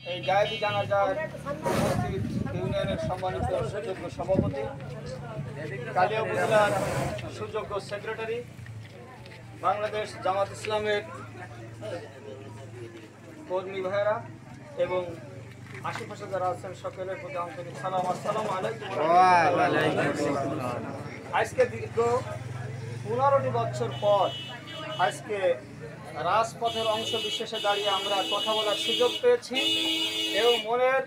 এই গায়েবী জানাজার উপস্থিত ইউনিয়নের সম্মানিত সুযোগ্য সভাপতি, কালিয়া উপজেলার সুযোগ্য সেক্রেটারি, বাংলাদেশ জামাত ইসলামের কর্মী ভাইয়েরা এবং আশেপাশে যারা আছেন সকলের প্রতি আন্তরিক সালাম। আসসালামু আলাইকুম। আজকে দীর্ঘ 15টি বছর পর আজকে রাজপথের অংশ বিশেষে দাঁড়িয়ে আমরা কথা বলার সুযোগ পেয়েছি এবং মনের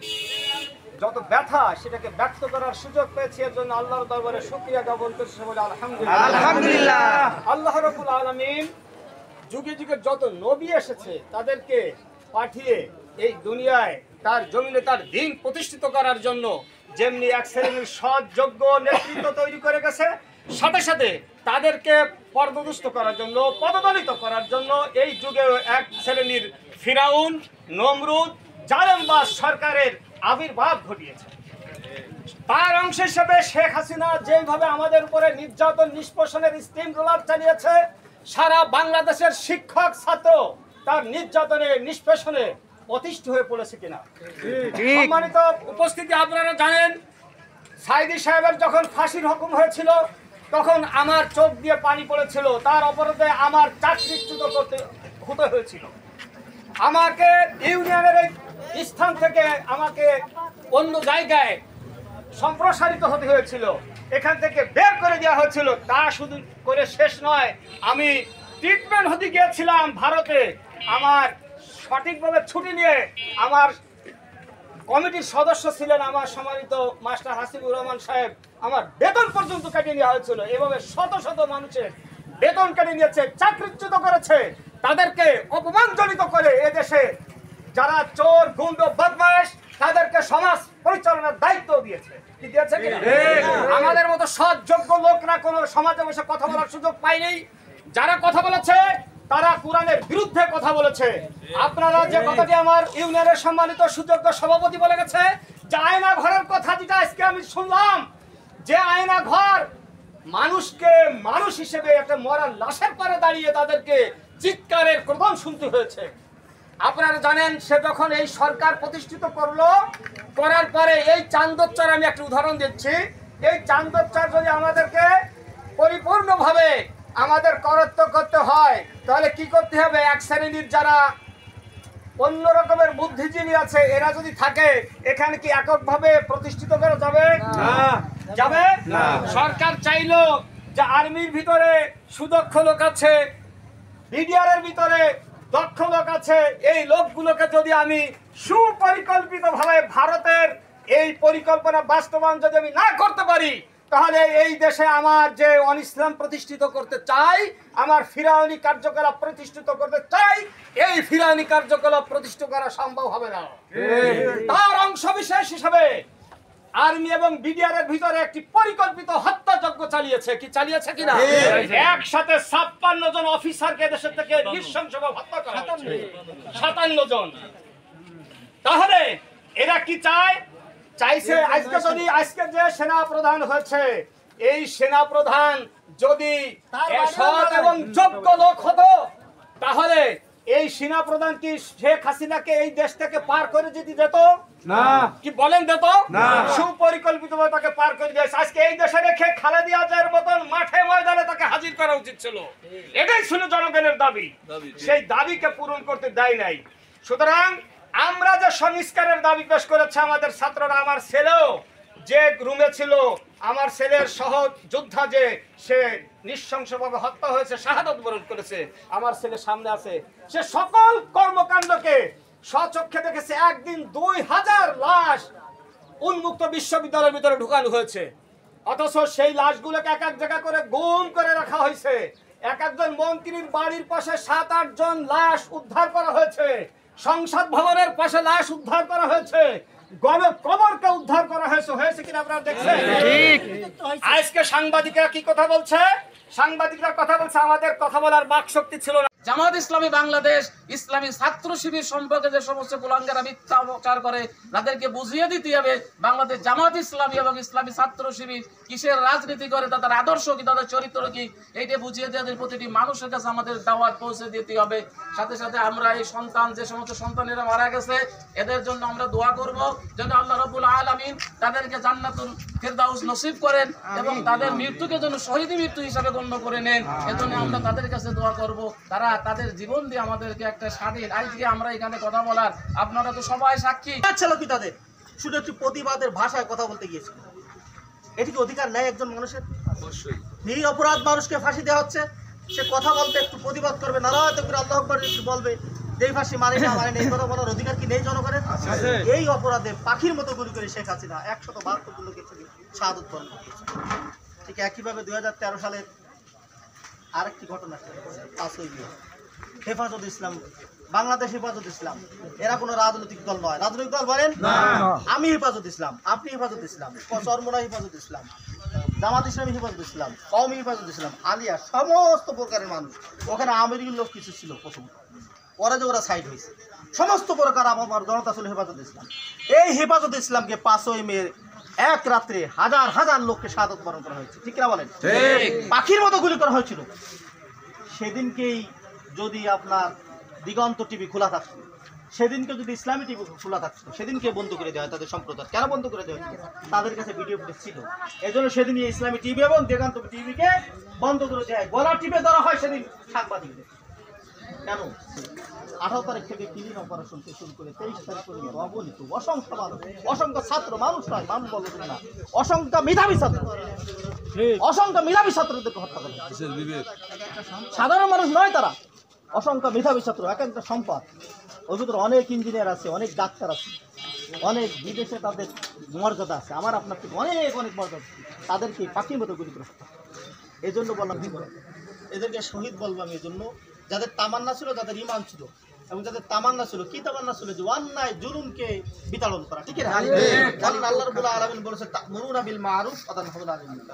যত ব্যথা সেটাকে ব্যক্ত করার সুযোগ পেয়েছি। এর জন্য আল্লাহর দরবারে শুকরিয়া জ্ঞাপন করছি, বলে আলহামদুলিল্লাহ। আল্লাহ রাব্বুল আলামিন যুগে যুগে যত নবী এসেছে তাদেরকে পাঠিয়ে এই দুনিয়ায় তার জমিনে তার দিন প্রতিষ্ঠিত করার জন্য যেমনি এক শ্রেণীর সৎ যোগ্য নেতৃত্ব তৈরি করে গেছে, সাথে সাথে তাদেরকে পদদলিত করার জন্য পদদলিত করার জন্য এই যুগে এক শ্রেণীর ফিরাউন, নমরুদ, জালেমবাজ সরকারের আবির্ভাব ঘটিয়েছে। তার অংশ হিসেবে শেখ হাসিনা যেভাবে আমাদের উপরে নির্যাতন নিষ্পেষণের স্টিম রোলার চালিয়েছে, সারা বাংলাদেশের শিক্ষক ছাত্র তার নির্যাতনে নিষ্পেষণে অতিষ্ঠ হয়ে পড়েছে কিনা। সম্মানিত উপস্থিতি, আপনারা জানেন সাইদি সাহেবের যখন ফাঁসির হুকুম হয়েছিল তখন আমার চোখ দিয়ে পানি পড়েছিল। তার অপরাধে আমার চাকরিচ্যুত হতে হয়েছিল। আমাকে ইউনিয়নের এই স্থান থেকে আমাকে অন্য জায়গায় সম্প্রসারিত হতে হয়েছিল, এখান থেকে বের করে দেওয়া হয়েছিল। তা শুধু করে শেষ নয়, আমি ট্রিটমেন্ট হতে গিয়েছিলাম ভারতে। আমার সঠিকভাবে ছুটি নিয়ে আমার কমিটির সদস্য ছিলেন আমার সম্মানিত মাস্টার হাসিবুর রহমান সাহেব, আমার বেতন পর্যন্ত কাটিয়ে নেওয়া হয়েছিল। এভাবে শত শত মানুষের বেতন কেটে নিয়েছে, চাকরিচ্যুত করেছে, তাদেরকে অপমানজনিত করে এদেশে যারা চোর, গুন্ড, বদমাশ তাদেরকে সমাজ পরিচালনার দায়িত্ব দিয়েছে। কি দিয়েছে কিনা? আমাদের মতো সৎ যোগ্য লোকরা কোনো সমাজে বসে কথা বলার সুযোগ পায়নি। যারা কথা বলেছে তারা কোরআনের বিরুদ্ধে কথা বলেছে। আপনারা যে কথাটি আমার ইউনিয়নের সম্মানিত সুযোগ্য সভাপতি বলে গেছে, যে আয়না ঘরের কথা যেটা আজকে আমি শুনলাম, যে আয়না ঘর মানুষকে মানুষ হিসেবে একটা মরা লাশের পরে দাঁড়িয়ে তাদেরকে চিৎকারের ক্রোধন শুনতে হয়েছে। আপনারা জানেন সে যখন এই সরকার প্রতিষ্ঠিত করলো, করার পরে এই চান্দোচ্চার, আমি একটা উদাহরণ দিচ্ছি, এই চান্দোচ্চার যদি আমাদেরকে পরিপূর্ণভাবে আমাদের করত্ব করতে হয় তাহলে কি করতে হবে? এক শ্রেণীর যারা অন্য রকমের বুদ্ধিজীবী আছে এরা যদি থাকে, এখানে কি এককভাবে প্রতিষ্ঠিত করা যাবে? যাবে না। সরকার চাইলো যে আর্মির ভিতরে সুদক্ষ লোক আছে, বিডিআরের ভিতরে দক্ষ লোক আছে, এই লোকগুলোকে যদি আমি সুপরিকল্পিতভাবে ভারতের এই পরিকল্পনা বাস্তবায়ন যদি আমি না করতে পারি, তাহলে এই দেশে আমার যে অনিসলাম প্রতিষ্ঠিত করতে চাই, আমার ফিরাউনি কার্যকলাপ প্রতিষ্ঠিত করতে চাই, এই ফিরাউনি কার্যকলাপ প্রতিষ্ঠিত করা সম্ভব হবে না। তার অংশ বিশেষ হিসাবে আর্মি এবং বিডিআর এর ভিতরে একটি পরিকল্পিত হত্যাযজ্ঞ চালিয়েছে। কি চালিয়েছে কিনা? একসাথে 56 জন অফিসারকে দেশের থেকে নৃশংসভাবে হত্যা করা হয়েছে। 57 জন। তাহলে এরা কি চায়? চাইছে আজকে যে সেনা প্রধান হয়েছে, এই সেনা প্রধান যদি সৎ এবং যোগ্য লোক হতো, তাহলে এই সেনা প্রধান কি শেখ হাসিনাকে এই দেশ থেকে পার করে যেতে যেত না? কি বলেন, যেত না? সুপরিকল্পিতভাবে তাকে পার করে দিয়েছে। আজকে এই দেশে রেখে খালেদা জিয়ার মতন মাঠে ময়দানে তাকে হাজির করা উচিত ছিল। এটাই ছিল জনগণের দাবি। সেই দাবিকে পূরণ করতে দেয় নাই। সুতরাং আমরা যে সংস্কারের দাবি পেশ করেছে আমাদের ছাত্ররা, আমার ছেলেও যে রুমে ছিল, আমার ছেলের সহ যোদ্ধা যে সে নৃশংসভাবে হত্যা হয়েছে, শাহাদাত বরণ করেছে, আমার ছেলে সামনে আছে, সে সকল কর্মকাণ্ডকে স্বচক্ষে দেখেছে। একদিন 2000 লাশ উন্মুক্ত বিশ্ববিদ্যালয়ের ভিতরে ঢুকানো হয়েছে, অথচ সেই লাশগুলোকে এক এক জায়গা করে গুম করে রাখা হয়েছে। এক একজন মন্ত্রীর বাড়ির পাশে 7-8 জন লাশ উদ্ধার করা হয়েছে, সংসদ ভবনের পাশে লাশ উদ্ধার করা হয়েছে, গণকবরকে উদ্ধার করা হয়েছে কিনা আপনারা দেখছেন? আজকে সাংবাদিকরা কি কথা বলছে? সাংবাদিকরা কথা বলছে আমাদের কথা বলার বাকশক্তি ছিল না। জামাত ইসলামী বাংলাদেশ ইসলামী ছাত্র শিবির সম্পর্কে যে সমস্ত কুলাঙ্গারা মিথ্যা প্রচার করে তাদেরকে বুঝিয়ে দিতে হবে বাংলাদেশ জামাত ইসলামী এবং ইসলামী ছাত্র শিবির কিসের রাজনীতি করে, তাদের আদর্শ কি, তাদের চরিত্র কি, এইটা বুঝিয়ে দেওয়ার প্রতিটি মানুষের কাছে আমাদের দাওয়াত পৌঁছে দিতে হবে। সাথে সাথে আমরা এই সন্তান, যে সমস্ত সন্তানেরা মারা গেছে, এদের জন্য আমরা দোয়া করব যেন আল্লাহ রাব্বুল আলামিন তাদেরকে জান্নাতুল ফেরদাউস নসিব করেন এবং তাদের মৃত্যুকে যেন শহীদি মৃত্যু হিসাবে গণ্য করে নেন। এজন্য আমরা তাদের কাছে দোয়া করব, তারা তাদের জীবন দিয়ে আমাদেরকে একটা স্বাধীন, আজকে আমরা এখানে কথা বলার আপনারা তো সবাই সাক্ষী। ছিল কি তাদের শুধু একটি প্রতিবাদের ভাষায় কথা বলতে গিয়েছিল? এটি কি অধিকার নেই একজন মানুষের? অবশ্যই নিরপরাধ মানুষকে ফাঁসি দেওয়া হচ্ছে, সে কথা বলতে একটু প্রতিবাদ করবে, নারায়ণ করে আল্লাহু আকবার একটু বলবে, যেই ফাঁসি মানে না মানে এই কথা বলার অধিকার কি নেই জনগণের? এই অপরাধে পাখির মতো গুলি করে শেখ হাসিনা 172 লোকে শাহাদত বরণ করেছে। ঠিক একইভাবে 2013 সালের আরেকটি ঘটনা, 5ই মে হেফাজত ইসলাম, বাংলাদেশ হেফাজত ইসলাম, এরা কোনো রাজনৈতিক দল নয়। রাজনৈতিক দল বলেন, আমি হেফাজত ইসলাম, আপনি হেফাজত ইসলাম, চরমোনা হেফাজত ইসলাম, জামাত ইসলামী হেফাজত ইসলাম, কওমি হেফাজত ইসলাম, আলিয়া, সমস্ত প্রকারের মানুষ। ওখানে আমেরিকার লোক কিছু ছিল প্রথম, পরে যে ওরা সাইড হয়েছে, সমস্ত প্রকার আমার জনতা ছিল হেফাজত ইসলাম। এই হেফাজত ইসলামকে 5ই মে এক রাত্রে হাজার হাজার লোককে শাহাদত বরণ করা হয়েছে। ঠিক না বলেন? পাখির মতো গুলি করা হয়েছিল। সেদিনকেই যদি আপনার দিগন্ত টিভি খোলা থাকতো, সেদিনকে যদি ইসলামী টিভি খোলা থাকতো, সেদিনকে বন্ধ করে দেওয়া হয় তাদের সম্প্রচার। কেন বন্ধ করে দেওয়া হয়েছে? তাদের কাছে ভিডিও ফুটেজ ছিল, এই জন্য সেদিন ইসলামী টিভি এবং দিগন্ত টিভিকে বন্ধ করে দেওয়া হয়। গলা টিপে ধরা হয় সেদিন সাংবাদিকদের। কেন? 18 তারিখ থেকে ক্লিন অপারেশন শুরু করে 23 তারিখ পর্যন্ত অবলিত অসংখ্য মানুষ, অসংখ্য ছাত্র, মানুষ নয় মানুষ বলবেন না, অসংখ্য মেধাবী ছাত্র, অসংখ্য মেধাবী ছাত্রদেরকে হত্যা করা হয়েছে। সাধারণ মানুষ নয় তারা, অসংখ্য মেধাবী ছাত্র, এক একটা সম্পদ। ওর ভিতরে অনেক ইঞ্জিনিয়ার আছে, অনেক ডাক্তার আছে, অনেক বিদেশে তাদের মর্যাদা আছে, আমার আপনার থেকে অনেক অনেক মর্যাদা আছে। তাদেরকে পাখির মতো গুলি করে হত্যা। এই জন্য বললাম এদেরকে শহীদ বলবাম, এই জন্য যাদের তামান্না ছিল, যাদের ইমান ছিল এবং যাদের তামান্না ছিল, কি তামান্না ছিল? যে অন্যায় জুলুমকে বিতাড়ন করা। ঠিক আছে, আল্লাহ রাব্বুল আলামিন বলেছে তা'মুরুনা বিল মা'রুফ ওয়া তানহাউনা আনিল মুনকার।